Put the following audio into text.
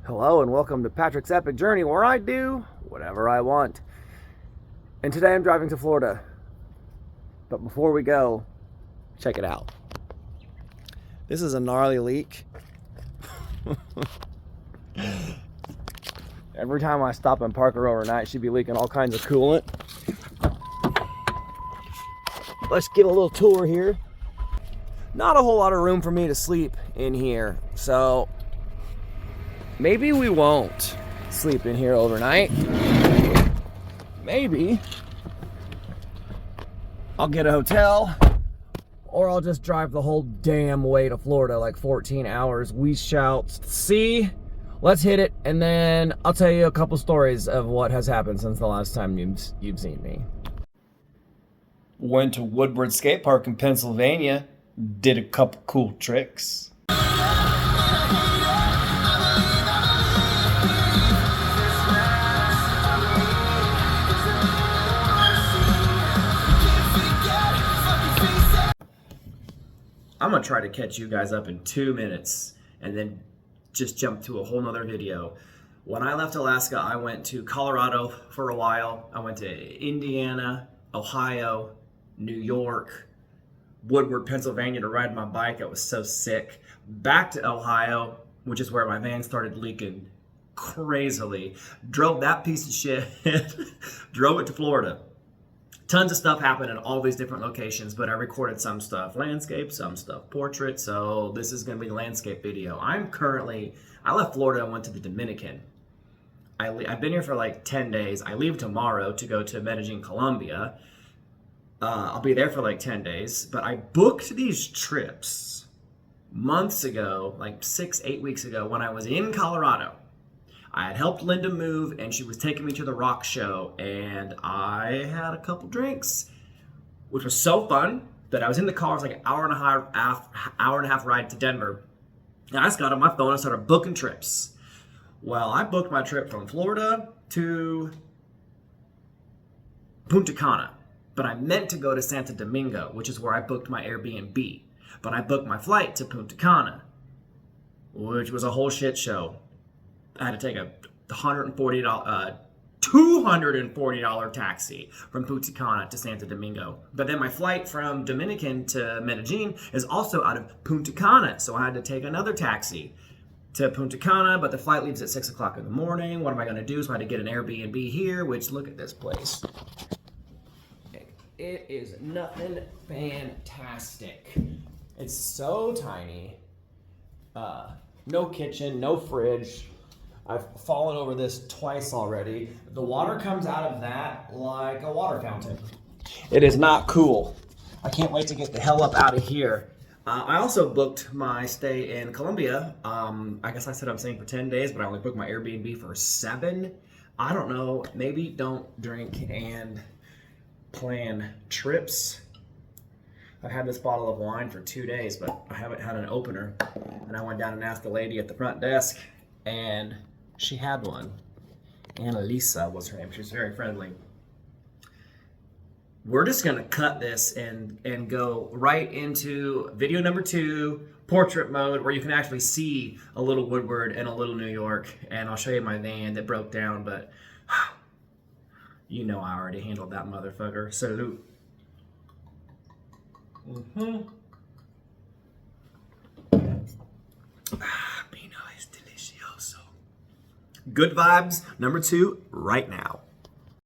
Hello and welcome to Patrick's Epic Journey, where I do whatever I want. And today I'm driving to Florida. But before we go, check it out. This is a gnarly leak. Every time I stop and park her overnight, she'd be leaking all kinds of coolant. Let's get a little tour here. Not a whole lot of room for me to sleep in here, so maybe we won't sleep in here overnight. Maybe I'll get a hotel, or I'll just drive the whole damn way to Florida, like 14 hours. We shall see. Let's hit it, and then I'll tell you a couple stories of what has happened since the last time you've seen me. Went to Woodward Skate Park in Pennsylvania. Did a couple cool tricks. I'm gonna try to catch you guys up in 2 minutes and then just jump to a whole nother video. When I left Alaska, I went to Colorado for a while. I went to Indiana, Ohio, New York, Woodward, Pennsylvania to ride my bike. I was so sick. Back to Ohio, which is where my van started leaking crazily. Drove that piece of shit, drove it to Florida. Tons of stuff happened in all these different locations, but I recorded some stuff landscape, some stuff portrait, so this is going to be the landscape video. I left Florida and went to the Dominican. I've been here for like 10 days. I leave tomorrow to go to Medellin, Colombia. I'll be there for like 10 days, but I booked these trips months ago, like 6-8 weeks ago, when I was in Colorado. I had helped Linda move, and she was taking me to the rock show, and I had a couple drinks, which was so fun that I was in the car. It was like an hour and a half ride to Denver, and I just got on my phone and started booking trips. Well, I booked my trip from Florida to Punta Cana, but I meant to go to Santo Domingo, which is where I booked my Airbnb, but I booked my flight to Punta Cana, which was a whole shit show. I had to take a $240 taxi from Punta Cana to Santo Domingo. But then my flight from Dominican to Medellin is also out of Punta Cana, so I had to take another taxi to Punta Cana, but the flight leaves at 6 o'clock in the morning. What am I going to do? So I had to get an Airbnb here, which, look at this place. It is nothing fantastic. It's so tiny. No kitchen, no fridge. I've fallen over this twice already. The water comes out of that like a water fountain. It is not cool. I can't wait to get the hell up out of here. I also booked my stay in Colombia. I guess I said I'm staying for 10 days, but I only booked my Airbnb for 7. I don't know. Maybe don't drink and plan trips. I've had this bottle of wine for 2 days, but I haven't had an opener. And I went down and asked the lady at the front desk, and she had one. Annalisa was her name. She was very friendly. We're just gonna cut this and go right into video number 2, portrait mode, where you can actually see a little Woodward and a little New York. And I'll show you my van that broke down, but you know I already handled that motherfucker. Salute. Vino es delicioso. Good vibes, number 2, right now.